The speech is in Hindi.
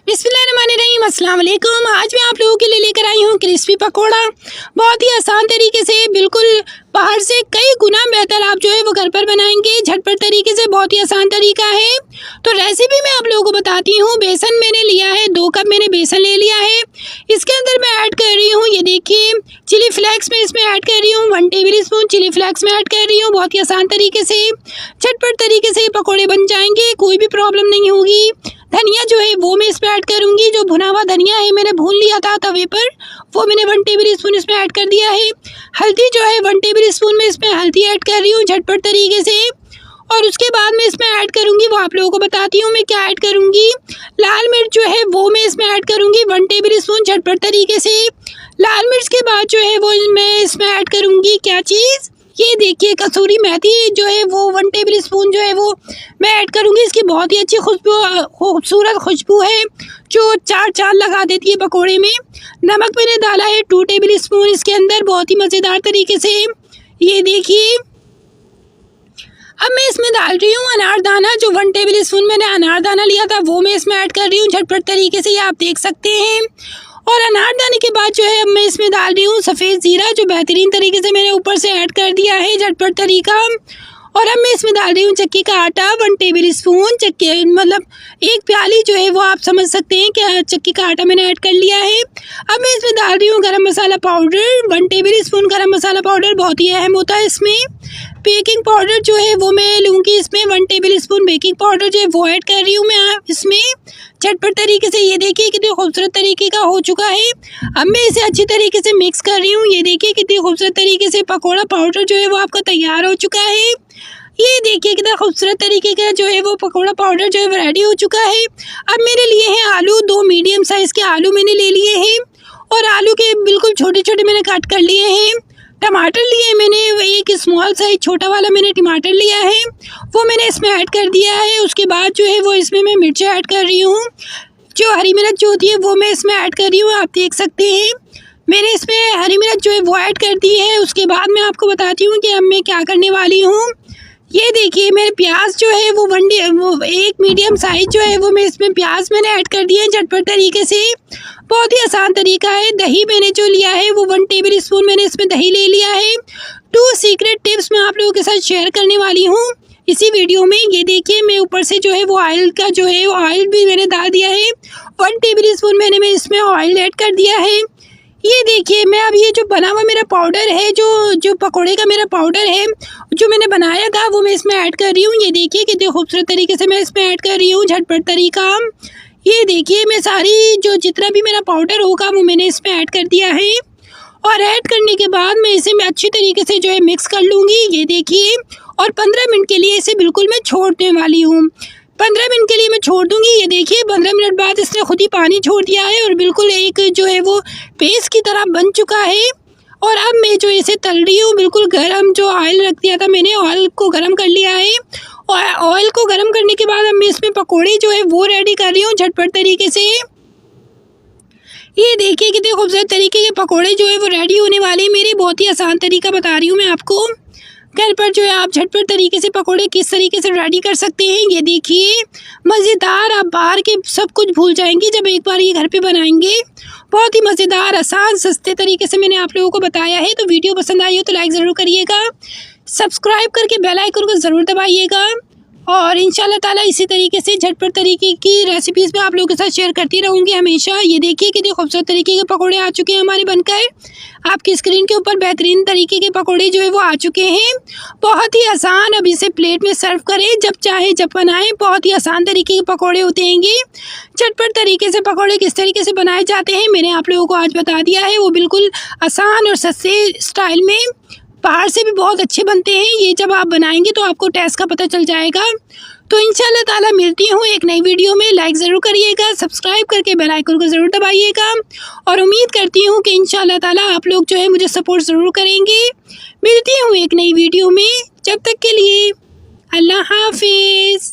बिस्मिल्लाहिर्रहमानिर्रहीम, अस्सलाम वालेकुम। आज मैं आप लोगों के लिए लेकर आई हूँ क्रिस्पी पकोड़ा। बहुत ही आसान तरीके से, बिल्कुल बाहर से कई गुना बेहतर आप जो है वो घर पर बनाएंगे झटपट तरीके से। बहुत ही आसान तरीका है। तो रेसिपी मैं आप लोगों को बताती हूँ। बेसन मैंने लिया है, 2 कप मैंने बेसन ले लिया है। इसके अंदर मैं ऐड कर रही हूँ, ये देखिए, चिली फ्लेक्स में इसमें ऐड कर रही हूँ। 1 टेबल स्पून चिली फ्लेक्स में ऐड कर रही हूँ। बहुत ही आसान तरीके से, झटपट तरीके से पकौड़े बन जाएंगे, कोई भी प्रॉब्लम नहीं होगी। धनिया जो है वो मैं इसमें ऐड करूँगी। जो भुना हुआ धनिया है मैंने भून लिया था तवे पर, वो मैंने 1 टेबल स्पून इसमें ऐड कर दिया है। हल्दी जो है 1 टेबल स्पून में इसमें हल्दी ऐड कर रही हूँ झटपट तरीके से। और उसके बाद मैं इसमें ऐड करूँगी, वो आप लोगों को बताती हूँ मैं क्या ऐड करूँगी। लाल मिर्च जो है वो मैं इसमें ऐड करूँगी 1 टेबल स्पून झटपट तरीके से। लाल मिर्च के बाद जो है वो मैं इसमें ऐड करूँगी क्या चीज़, ये देखिए, कसूरी मेथी जो है वो 1 टेबल स्पून जो है वो मैं ऐड करूँगी। इसकी बहुत ही अच्छी खूबसूरत खुशबू है जो 4 चाँद लगा देती है पकोड़े में। नमक मैंने डाला है 2 टेबल स्पून इसके अंदर, बहुत ही मज़ेदार तरीके से। ये देखिए, अब मैं इसमें डाल रही हूँ अनारदाना। जो 1 टेबल स्पून मैंने अनारदाना लिया था वो मैं इसमें ऐड कर रही हूँ झटपट तरीके से, ये आप देख सकते हैं। और अनारदाने के बाद जो है अब मैं इसमें डाल रही हूँ सफ़ेद ज़ीरा, जो बेहतरीन तरीके से मैंने ऊपर से ऐड कर दिया है झटपट तरीका। और अब मैं इसमें डाल रही हूँ चक्की का आटा 1 टेबल स्पून। चक्की मतलब 1 प्याली जो है वो आप समझ सकते हैं कि चक्की का आटा मैंने ऐड कर लिया है। अब मैं इसमें डाल रही हूँ गरम मसाला पाउडर 1 टेबल स्पून। गरम मसाला पाउडर बहुत ही अहम होता है इसमें। बेकिंग पाउडर जो है वो मैं लूँगी इसमें 1 टेबल स्पून बेकिंग पाउडर जो है वो ऐड कर रही हूँ मैं इसमें झटपट तरीके से। ये देखिए कितने खूबसूरत तरीके का हो चुका है। अब मैं इसे अच्छी तरीके से मिक्स कर रही हूँ। ये देखिए कितनी खूबसूरत तरीके से पकोड़ा पाउडर जो है वो आपका तैयार हो चुका है। ये देखिए कितना खूबसूरत तरीके का जो है वो पकोड़ा पाउडर जो है वो रेडी हो चुका है। अब मेरे लिए हैं आलू, 2 मीडियम साइज़ के आलू मैंने ले लिए हैं और आलू के बिल्कुल छोटे छोटे मैंने कट कर लिए हैं। टमाटर लिए मैंने, 1 स्मॉल साइज छोटा वाला मैंने टमाटर लिया है, वो मैंने इसमें ऐड कर दिया है। उसके बाद जो है वो इसमें मैं मिर्च ऐड कर रही हूँ। जो हरी मिर्च जो होती है वो मैं इसमें ऐड कर रही हूँ, आप देख सकते हैं। मैंने इसमें हरी मिर्च जो है वो ऐड कर दी है। उसके बाद मैं आपको बताती हूँ कि अब मैं क्या करने वाली हूँ। ये देखिए, मेरे प्याज जो है वो 1 मीडियम साइज जो है वो मैं इसमें प्याज मैंने ऐड कर दिया है झटपट तरीके से। बहुत ही आसान तरीका है। दही मैंने जो लिया है वो 1 टेबल स्पून मैंने इसमें दही ले लिया है। 2 सीक्रेट टिप्स मैं आप लोगों के साथ शेयर करने वाली हूँ इसी वीडियो में। ये देखिए, मैं ऊपर से जो है वो ऑयल का जो है ऑयल भी मैंने डाल दिया है। 1 टेबल स्पून मैं इसमें ऑयल ऐड कर दिया है। ये देखिए, मैं अब ये जो बना हुआ मेरा पाउडर है, जो पकोड़े का मेरा पाउडर है जो मैंने बनाया था वो मैं इसमें ऐड कर रही हूँ। ये देखिए कितने खूबसूरत तरीके से मैं इसमें ऐड कर रही हूँ झटपट तरीका। ये देखिए, मैं सारी जो जितना भी मेरा पाउडर होगा वो मैंने इसमें ऐड कर दिया है। और ऐड करने के बाद मैं इसे अच्छी तरीके से जो है मिक्स कर लूँगी। ये देखिए, और 15 मिनट के लिए इसे बिल्कुल मैं छोड़ने वाली हूँ। 15 मिनट के लिए मैं छोड़ दूँगी। ये देखिए, 15 मिनट बाद इसने खुद ही पानी छोड़ दिया है और बिल्कुल एक जो है वो पेस्ट की तरह बन चुका है। और अब मैं जो इसे तल रही हूँ, बिल्कुल गरम जो ऑयल रख दिया था मैंने, ऑयल को गरम कर लिया है। और ऑयल को गरम करने के बाद अब मैं इसमें पकोड़े जो है वो रेडी कर रही हूँ झटपट तरीके से। ये देखिए कितने खूबसूरत तरीके के पकोड़े जो है वो रेडी होने वाले हैं मेरे। बहुत ही आसान तरीका बता रही हूँ मैं आपको। घर पर जो है आप झटपट तरीके से पकोड़े किस तरीके से रेडी कर सकते हैं। ये देखिए, मज़ेदार, आप बाहर के सब कुछ भूल जाएंगे जब एक बार ये घर पे बनाएंगे। बहुत ही मज़ेदार, आसान, सस्ते तरीके से मैंने आप लोगों को बताया है। तो वीडियो पसंद आई हो तो लाइक ज़रूर करिएगा, सब्सक्राइब करके बेल आइकन को ज़रूर दबाइएगा। और इंशाल्लाह ताला इसी तरीके से झटपट तरीके की रेसिपीज़ मैं आप लोगों के साथ शेयर करती रहूँगी हमेशा। ये देखिए कितने खूबसूरत तरीके के पकोड़े आ चुके हैं हमारे बनकर। आपकी स्क्रीन के ऊपर बेहतरीन तरीके के पकोड़े जो है वो आ चुके हैं। बहुत ही आसान। अब इसे प्लेट में सर्व करें, जब चाहे जब बनाएं। बहुत ही आसान तरीके के पकोड़े होते हैंगे। झटपट तरीके से पकोड़े किस तरीके से बनाए जाते हैं मैंने आप लोगों को आज बता दिया है। वो बिल्कुल आसान और सस्ते स्टाइल में, बाहर से भी बहुत अच्छे बनते हैं। ये जब आप बनाएंगे तो आपको टेस्ट का पता चल जाएगा। तो इंशाल्लाह ताला मिलती हूँ एक नई वीडियो में। लाइक ज़रूर करिएगा, सब्सक्राइब करके बेल आइकन को ज़रूर दबाइएगा। और उम्मीद करती हूँ कि इंशाल्लाह ताला आप लोग जो है मुझे सपोर्ट ज़रूर करेंगे। मिलती हूँ एक नई वीडियो में, जब तक के लिए अल्लाह हाफिज़।